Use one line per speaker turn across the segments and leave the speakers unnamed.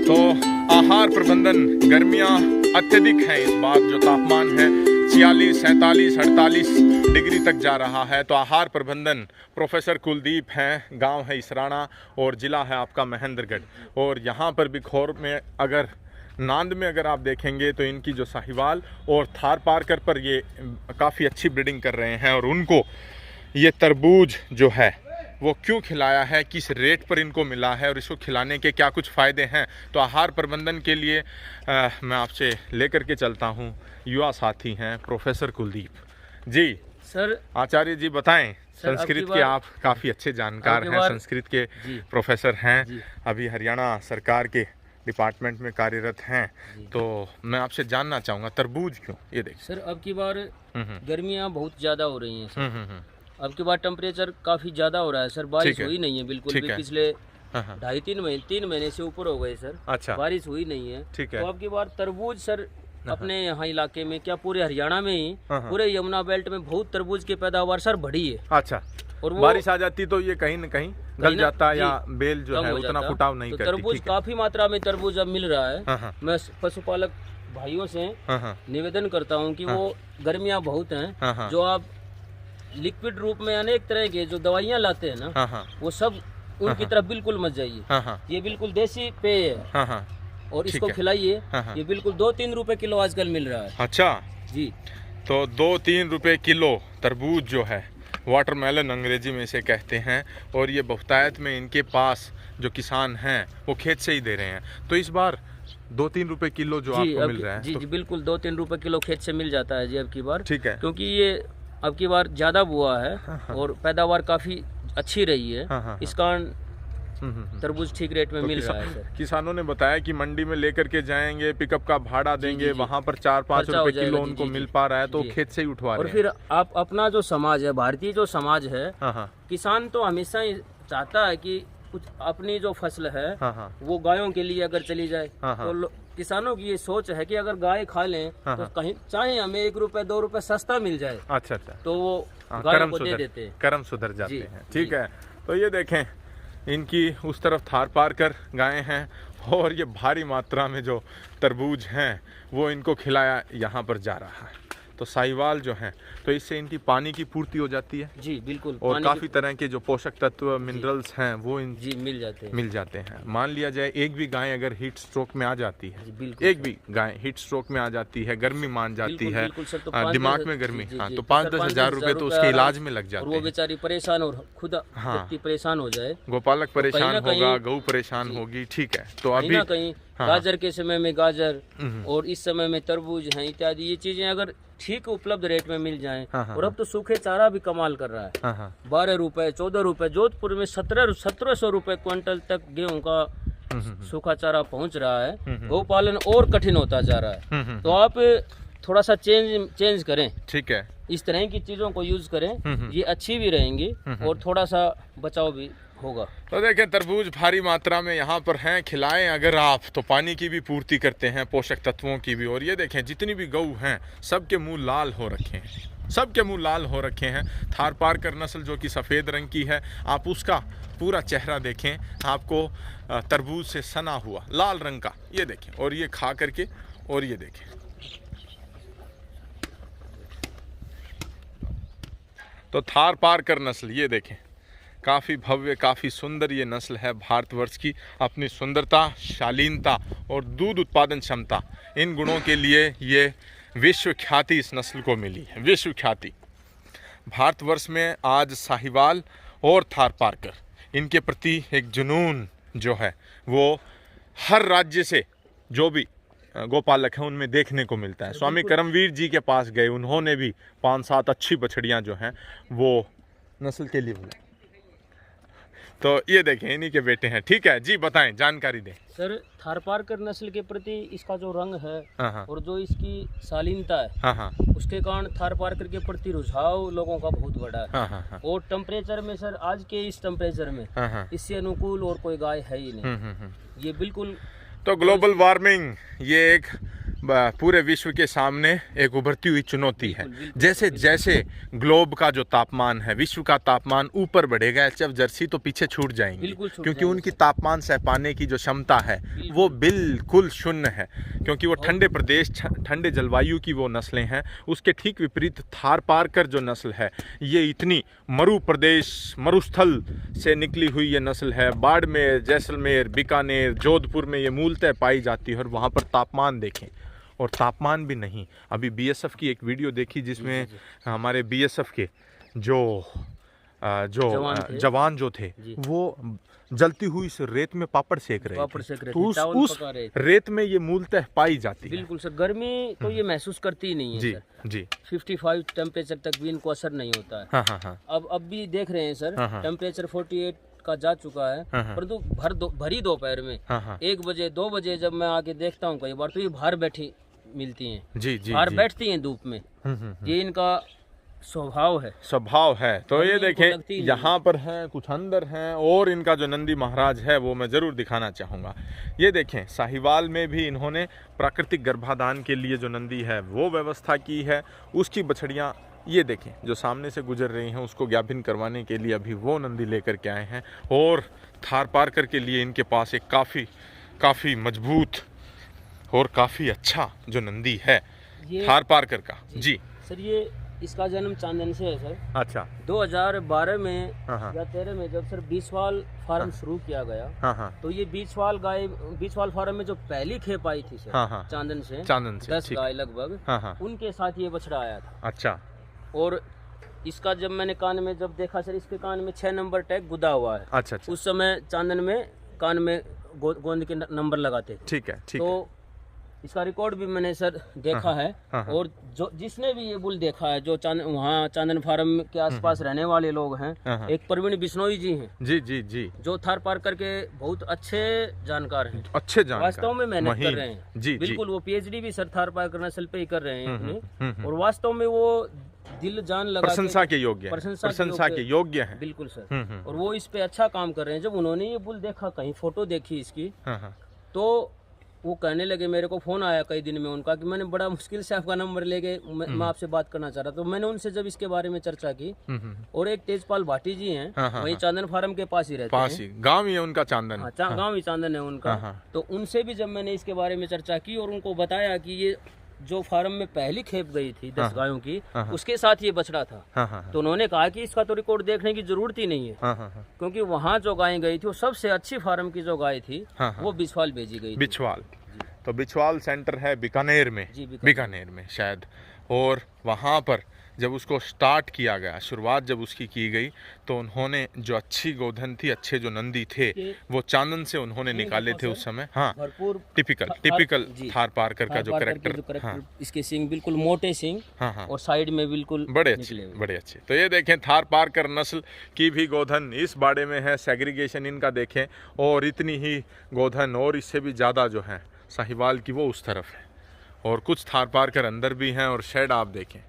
तो आहार प्रबंधन, गर्मियाँ अत्यधिक हैं इस बार, जो तापमान है 46, 47, 48 डिग्री तक जा रहा है। तो आहार प्रबंधन प्रोफेसर कुलदीप हैं, गांव है इसराना और ज़िला है आपका महेंद्रगढ़। और यहाँ पर भी खोर में अगर नांद में अगर आप देखेंगे तो इनकी जो साहिवाल और थार पारकर पर ये काफ़ी अच्छी ब्रीडिंग कर रहे हैं। और उनको ये तरबूज जो है वो क्यों खिलाया है, किस रेट पर इनको मिला है और इसको खिलाने के क्या कुछ फ़ायदे हैं, तो आहार प्रबंधन के लिए मैं आपसे लेकर के चलता हूं। युवा साथी हैं प्रोफेसर कुलदीप जी।
सर
आचार्य जी बताएं, संस्कृत के आप काफ़ी अच्छे जानकार हैं, संस्कृत के प्रोफेसर हैं, अभी हरियाणा सरकार के डिपार्टमेंट में कार्यरत हैं। तो मैं आपसे जानना चाहूँगा तरबूज क्यों, ये देखिए
सर अब की बार गर्मियाँ बहुत ज़्यादा हो रही हैं सर। अब की बार टेम्परेचर काफ़ी ज़्यादा हो रहा है सर, बारिश हुई नहीं है बिल्कुल भी, पिछले 2.5-3 महीने से ऊपर हो गए सर।
अच्छा,
बारिश हुई नहीं है।
ठीक है।
तो अब की बार तरबूज सर अपने यहाँ इलाके में क्या पूरे हरियाणा में ही, पूरे यमुना बेल्ट में बहुत तरबूज की पैदावार सर बढ़ी है।
अच्छा, और बारिश आ जाती तो ये कहीं न कहीं गल जाता या बेल जो है उतना फुटाव नहीं करती।
तरबूज काफी मात्रा में तरबूज अब मिल रहा है। मैं पशुपालक भाइयों से निवेदन करता हूँ कि वो गर्मियाँ बहुत हैं, जो आप लिक्विड रूप में अनेक तरह के जो दवाइयाँ लाते हैं ना, वो सब उनकी तरफ बिल्कुल मत जाइए। ये बिल्कुल देसी पेय है और इसको खिलाइए। ये बिल्कुल 2-3 रुपए किलो आजकल मिल रहा है।
अच्छा
जी,
तो 2-3 रुपए किलो तरबूज जो है, वाटरमेलन अंग्रेजी में इसे कहते हैं, और ये बहुतायत में इनके पास जो किसान हैं वो खेत से ही दे रहे हैं। तो इस बार 2-3 रुपए किलो जो आपको मिल रहा है।
जी
तो...
जी बिल्कुल 2-3 रुपए किलो खेत से मिल जाता है जी अब की बार।
ठीक है,
क्योंकि ये अब की बार ज़्यादा बुआ है और पैदावार काफ़ी अच्छी रही है। इस कारण तरबूज ठीक रेट में मिल रहा है सर।
किसानों ने बताया कि मंडी में लेकर के जाएंगे, पिकअप का भाड़ा देंगे, वहाँ पर 4-5 रुपए किलो उनको मिल पा रहा है, तो खेत से ही उठवा रहे हैं।
और फिर आप अपना जो समाज है, भारतीय जो समाज है, किसान तो हमेशा ही चाहता है कि कुछ अपनी जो फसल है वो गायों के लिए अगर चली जाए, तो किसानों की ये सोच है कि अगर गाय खा लें तो कहीं चाहे हमें 1 रुपए 2 रुपए सस्ता मिल जाए।
अच्छा,
तो वो गायों को दे देते हैं,
कर्म सुधर जाते हैं। ठीक है, तो ये देखें इनकी उस तरफ थार पार कर गायें हैं और ये भारी मात्रा में जो तरबूज हैं वो इनको खिलाया यहाँ पर जा रहा है। तो साहिवाल जो हैं तो इससे इनकी पानी की पूर्ति हो जाती है।
जी बिल्कुल,
और काफ़ी तरह के जो पोषक तत्व मिनरल्स हैं वो मिल जाते हैं। मान लिया जाए एक भी गाय अगर हीट स्ट्रोक में आ जाती है, एक भी गाय हीट स्ट्रोक में आ जाती है, गर्मी मान जाती है, दिमाग में गर्मी, तो 5-10 हज़ार रुपए तो उसके इलाज में लग जाते हैं।
वो बेचारी परेशान और खुद परेशान हो जाए,
गोपालक परेशान होगा, गऊ परेशान होगी। ठीक है, तो अभी
कहीं गाजर के समय में गाजर और इस समय में तरबूज हैं इत्यादि, ये चीजें अगर ठीक उपलब्ध रेट में मिल जाएं। और अब तो सूखे चारा भी कमाल कर रहा है। 12 रुपए 14 रुपए, जोधपुर में 1700 रुपए क्विंटल तक गेहूं का सूखा चारा पहुंच रहा है। गौ पालन और कठिन होता जा रहा है। तो आप थोड़ा सा चेंज करें।
ठीक है,
इस तरह की चीजों को यूज करें, ये अच्छी भी रहेंगी और थोड़ा सा बचाव भी होगा।
तो देखें तरबूज भारी मात्रा में यहाँ पर हैं, खिलाएं अगर आप तो पानी की भी पूर्ति करते हैं, पोषक तत्वों की भी। और ये देखें जितनी भी गऊ हैं सबके मुंह लाल हो रखे हैं, सबके मुंह लाल हो रखे हैं। थार पारकर नस्ल जो कि सफ़ेद रंग की है, आप उसका पूरा चेहरा देखें, आपको तरबूज से सना हुआ लाल रंग का ये देखें। और ये खा करके, और ये देखें तो थार पारकर नस्ल ये देखें, काफ़ी भव्य, काफ़ी सुंदर ये नस्ल है भारतवर्ष की। अपनी सुंदरता, शालीनता और दूध उत्पादन क्षमता, इन गुणों के लिए ये विश्व ख्याति इस नस्ल को मिली है, विश्व ख्याति। भारतवर्ष में आज साहिवाल और थार पारकर इनके प्रति एक जुनून जो है वो हर राज्य से जो भी गोपालक हैं उनमें देखने को मिलता है। स्वामी करमवीर जी के पास गए, उन्होंने भी 5-7 अच्छी बछड़ियाँ जो हैं वो नस्ल के लिए बुलाई। तो ये देखें इन्हीं के बेटे हैं। ठीक है जी, बताएं, जानकारी दें
सर। थार पारकर नस्ल के प्रति इसका जो रंग है और जो इसकी शालीनता है, उसके कारण थार पारकर के प्रति रुझाव लोगों का बहुत बड़ा है। और टेम्परेचर में सर, आज के इस टेम्परेचर में इससे अनुकूल और कोई गाय है ही नहीं। ये बिल्कुल
तो ग्लोबल वार्मिंग ये एक पूरे विश्व के सामने एक उभरती हुई चुनौती है। जैसे जैसे ग्लोब का जो तापमान है, विश्व का तापमान ऊपर बढ़ेगा, एचएफ जर्सी तो पीछे छूट जाएंगी, क्योंकि उनकी तापमान सह पाने की जो क्षमता है वो बिल्कुल शून्य है, क्योंकि वो ठंडे प्रदेश, ठंडे जलवायु की वो नस्लें हैं। उसके ठीक विपरीत थारपारकर जो नस्ल है, ये इतनी मरु प्रदेश, मरुस्थल से निकली हुई ये नस्ल है। बाड़मेर, जैसलमेर, बीकानेर, जोधपुर में ये मूलतः पाई जाती है। और वहाँ पर तापमान देखें, और तापमान भी नहीं। अभी बीएसएफ की एक वीडियो देखी जिसमें हमारे बीएसएफ के जो जवान जो थे वो जलती हुई इस रेत में पापड़ सेक रहे थे। तो उस रेत में ये मूलतः पाई जाती है।
बिल्कुल सर, गर्मी तो ये महसूस करती ही नहीं है।
जी
सर
जी,
55 टेम्परेचर तक भी इनको असर नहीं होता है।
हाँ हाँ हाँ।
अब भी देख रहे हैं सर, टेम्परेचर 48 का जा चुका है, परंतु भरी दोपहर में 1 बजे 2 बजे जब मैं आके देखता हूँ कई बार, तो ये बाहर बैठी मिलती हैं।
जी जी,
बाहर बैठती हैं धूप में। ये इनका स्वभाव है। तो ये देखें, यहाँ पर हैं, कुछ अंदर हैं, और इनका जो नंदी महाराज है वो मैं ज़रूर दिखाना चाहूँगा। ये देखें, साहिवाल में भी इन्होंने प्राकृतिक गर्भाधान के लिए जो नंदी है वो व्यवस्था की है। उसकी बछड़ियाँ ये देखें जो सामने से गुजर रही हैं, उसको ज्ञापन करवाने के लिए अभी वो नंदी लेकर के आए हैं। और थारपारकर के लिए इनके पास एक काफ़ी मजबूत और काफ़ी अच्छा जो नंदी है थारपारकर का। जी सर, ये इसका जन्म चांदन से है सर।
अच्छा।
2012 में या 13 में जब सर बीसवाल फार्म शुरू किया गया, तो ये बीसवाल फार्म में जो पहली खेप आई थी सर चांदन से 10 गाय लगभग, उनके साथ ये बछड़ा आया था।
अच्छा।
और इसका जब मैंने कान में जब देखा सर, इसके कान में 6 नंबर टैग गुदा हुआ है।
अच्छा।
उस समय चांदन में कान में गोंद के नंबर लगाते थे।
ठीक है।
तो इसका रिकॉर्ड भी मैंने सर देखा है। और जो जिसने भी ये बुल देखा है, जो वहाँ चांदन फार्म के आसपास रहने वाले लोग हैं, एक प्रवीण बिश्नोई जी हैं। जी जी जी, जो थारपारकर के बहुत अच्छे जानकार हैं, वास्तव में मेहनत कर रहे हैं। जी, बिल्कुल। वो पीएचडी भी सर थारपारकर नस्ल पे ही कर रहे हैं और वास्तव में वो दिल जान लगा
प्रशंसा के योग्य है।
बिल्कुल सर। और वो इस पे अच्छा काम कर रहे हैं। जब उन्होंने ये बुल देखा, कहीं फोटो देखी इसकी, तो वो कहने लगे, मेरे को फोन आया कई दिन में उनका कि मैंने बड़ा मुश्किल से आपका नंबर लेके मैं आपसे बात करना चाह रहा। तो मैंने उनसे जब इसके बारे में चर्चा की, और एक तेजपाल भाटी जी हैं, वही चांदन फार्म के पास ही रहते हैं,
गांव ही है उनका चांदन।
गांव ही चांदन है उनका। तो उनसे भी जब मैंने इसके बारे में चर्चा की और उनको बताया कि ये जो फार्म में पहली खेप गई थी 10 गायों की, उसके साथ ये बछड़ा था, तो उन्होंने कहा कि इसका तो रिकॉर्ड देखने की जरूरत ही नहीं है, क्योंकि वहाँ जो गाय गई थी वो सबसे अच्छी फार्म की जो गाय थी वो बिछवाल भेजी गई।
बिछवाल, तो बिछवाल सेंटर है बीकानेर में, बीकानेर में शायद। और वहाँ पर जब उसको स्टार्ट किया गया, शुरुआत जब उसकी की गई, तो उन्होंने जो अच्छी गोधन थी, अच्छे जो नंदी थे, वो चांदन से उन्होंने निकाले थे उस समय। भरपूर टिपिकल थारपारकर का जो कैरेक्टर।
इसके सींग बिल्कुल मोटे सींग, और साइड में बिल्कुल
बड़े अच्छे। तो ये देखें, थारपारकर नस्ल की भी गोधन इस बाड़े में है। सेग्रीगेशन इनका देखें, और इतनी ही गोधन और इससे भी ज़्यादा जो है साहिवाल की वो उस तरफ है। और कुछ थारपारकर अंदर भी हैं। और शेड आप देखें,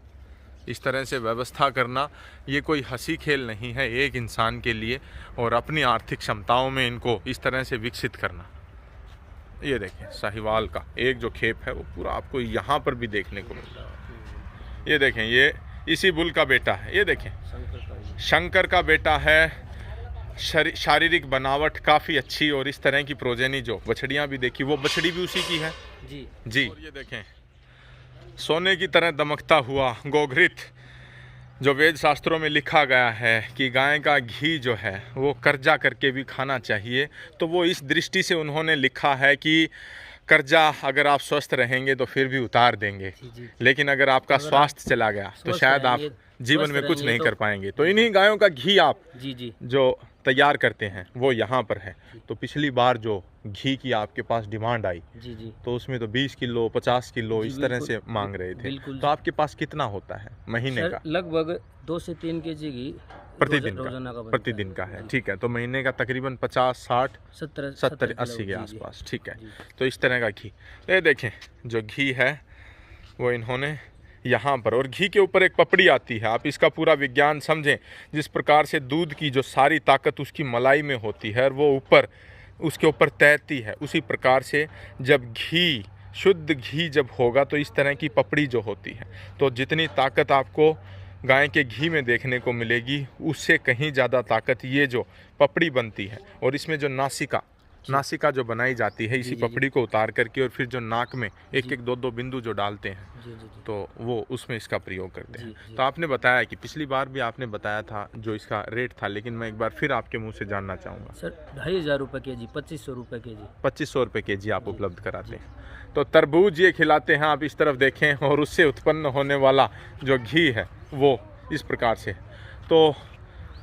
इस तरह से व्यवस्था करना ये कोई हंसी खेल नहीं है एक इंसान के लिए, और अपनी आर्थिक क्षमताओं में इनको इस तरह से विकसित करना। ये देखें, साहिवाल का एक जो खेप है वो पूरा आपको यहाँ पर भी देखने को मिल रहा है। ये देखें, ये इसी बुल का बेटा है। ये देखें, शंकर का बेटा है। शारीरिक बनावट काफ़ी अच्छी, और इस तरह की प्रोजेनी जो बछड़ियाँ भी देखी, वो बछड़ी भी उसी की है। जी। और ये देखें, सोने की तरह दमकता हुआ गोघृत, जो वेद शास्त्रों में लिखा गया है कि गाय का घी जो है वो कर्जा करके भी खाना चाहिए, तो वो इस दृष्टि से उन्होंने लिखा है कि कर्जा अगर आप स्वस्थ रहेंगे तो फिर भी उतार देंगे, लेकिन अगर आपका स्वास्थ्य चला गया तो शायद आप जीवन में कुछ नहीं कर पाएंगे। तो इन्हीं गायों का घी आप जो तैयार करते हैं वो यहाँ पर है। तो पिछली बार जो घी की आपके पास डिमांड आई, तो उसमें तो 20 किलो 50 किलो इस तरह से मांग रहे थे। तो आपके पास कितना होता है महीने का?
लगभग 2 से 3 केजी घी
प्रतिदिन का है। ठीक है, तो महीने का तकरीबन 50 60 70 80 के आसपास। ठीक है, तो इस तरह का घी। ये देखें, जो घी है वो इन्होंने यहाँ पर, और घी के ऊपर एक पपड़ी आती है। आप इसका पूरा विज्ञान समझें, जिस प्रकार से दूध की जो सारी ताकत उसकी मलाई में होती है और वो ऊपर उसके ऊपर तैरती है, उसी प्रकार से जब घी शुद्ध घी जब होगा तो इस तरह की पपड़ी जो होती है, तो जितनी ताकत आपको गाय के घी में देखने को मिलेगी उससे कहीं ज़्यादा ताकत ये जो पपड़ी बनती है। और इसमें जो नासिका जो बनाई जाती है इसी पपड़ी को उतार करके और फिर जो नाक में एक एक दो बिंदु जो डालते हैं तो वो उसमें इसका प्रयोग करते हैं। तो आपने बताया कि पिछली बार भी आपने बताया था जो इसका रेट था, लेकिन मैं एक बार फिर आपके मुंह से जानना चाहूँगा।
सर 2500 रुपये के जी, 2500 रुपये के जी।
2500 रुपये के जी आप उपलब्ध कराते हैं। तो तरबूज ये खिलाते हैं आप, इस तरफ देखें, और उससे उत्पन्न होने वाला जो घी है वो इस प्रकार से। तो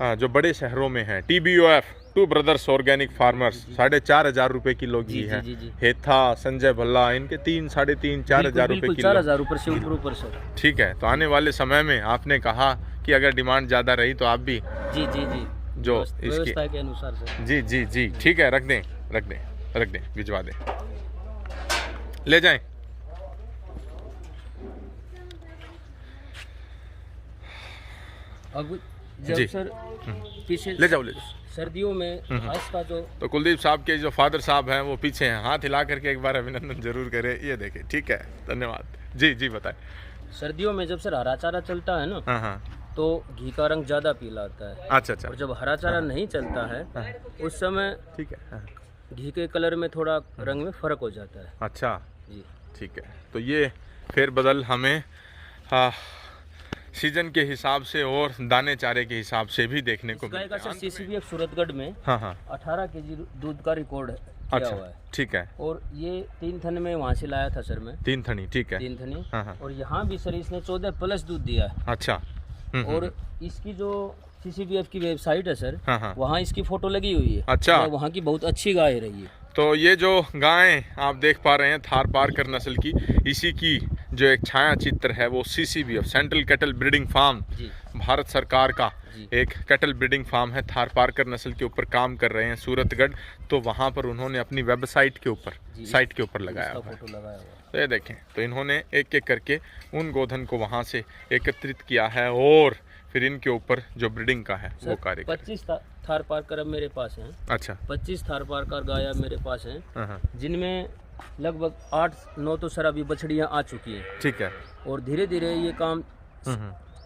जो बड़े शहरों में है TBOF, two brothers organic farmers, 4500 रुपये किलो घी है। हेथा, संजय भल्ला, इनके 3, 3.5, 4000 रुपये किलो।
4000 ऊपर से ऊपर सर।
ठीक है, तो आने वाले समय में आपने कहा कि अगर डिमांड ज़्यादा रही तो आप भी
जी
जो इसकी
व्यवस्था के अनुसार सर।
जी ठीक है, रख दें, भिजवा दें, ले जाएं।
अब जब सर पीछे
ले जाओ
सर्दियों में घास का जो,
तो कुलदीप साहब के जो फादर साहब हैं वो पीछे हैं, हाथ हिला करके एक बार अभिनंदन जरूर करें। ये देखें, ठीक है, धन्यवाद। जी बताएं।
सर्दियों में जब सर हरा चारा चलता है ना, तो घी का रंग ज्यादा पीला आता है।
अच्छा।
और जब हरा चारा नहीं चलता है उस समय
ठीक है
घी के कलर में थोड़ा रंग में फर्क हो जाता है।
अच्छा
जी
ठीक है, तो ये फेरबदल हमें सीजन के हिसाब से और दाने चारे के हिसाब से भी देखने को मिलता है।
CCBF सूरतगढ़ में 18 केजी दूध का रिकॉर्ड किया हुआ है।
ठीक है,
और ये 3 थन में वहाँ से लाया था सर मैं।
3 थनी, ठीक है,
3 थनी। और यहाँ भी सर इसने 14+ दूध दिया है।
अच्छा।
और इसकी जो CCBF की वेबसाइट है सर, वहाँ इसकी फोटो लगी हुई है।
अच्छा,
वहाँ की बहुत अच्छी गाय रही है।
तो ये जो गाय आप देख पा रहे हैं थार पारकर नस्ल की, इसी की जो एक छाया चित्र है वो CCBF, central cattle breeding farm, Bharat सरकार का एक कैटल ब्रीडिंग फार्म है, थार पारकर नस्ल के ऊपर काम कर रहे हैं सूरतगढ़। तो वहाँ पर उन्होंने अपनी वेबसाइट के ऊपर, साइट के ऊपर लगाया हुआ है। तो ये देखें, तो इन्होंने एक एक करके उन गोधन को वहाँ से एकत्रित किया है और फिर इनके ऊपर जो ब्रीडिंग का है वो कार्य।
25 थार पारकर अब मेरे पास हैं।
अच्छा,
25 थार पारकर गाय अब मेरे पास हैं, जिनमें लगभग 8-9 तो सर अभी बछड़ियाँ आ चुकी हैं। ठीक है, और धीरे धीरे ये काम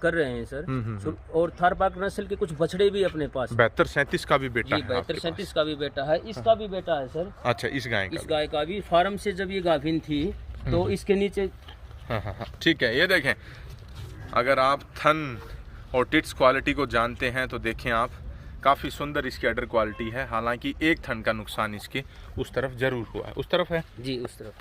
कर रहे हैं सर। और थार पारकर नस्ल के कुछ बछड़े भी अपने पास। 72-37 का भी बेटा है। 72-37 का भी बेटा है। इसका भी बेटा है सर। अच्छा, इस गाय का भी फार्म से जब ये गाभिन थी तो इसके नीचे।
ठीक है, ये देखें, अगर आप थन और टिट्स क्वालिटी को जानते हैं तो देखें आप, काफ़ी सुंदर इसकी अडर क्वालिटी है। हालांकि एक थन का नुकसान इसके उस तरफ जरूर हुआ है। उस तरफ है
जी, उस तरफ।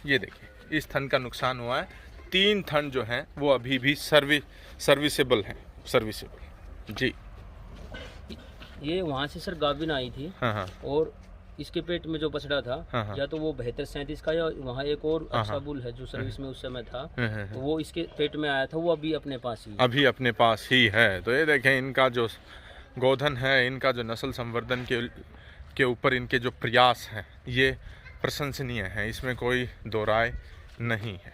ये देखिए, इस थन का नुकसान हुआ है। 3 थन जो हैं वो अभी भी सर्विसेबल हैं, सर्विसेबल। जी,
ये वहाँ से सर गाभिन आई थी। और इसके पेट में जो बछड़ा था, या तो वो 72-37 का, या वहाँ एक और अच्छा बुल है जो सर्विस में उस समय था, तो वो इसके पेट में आया था। वो अभी अपने पास ही है। तो ये देखें, इनका जो गोधन है, इनका जो नस्ल संवर्धन के ऊपर इनके जो प्रयास हैं ये प्रशंसनीय हैं, इसमें कोई दो राय नहीं है।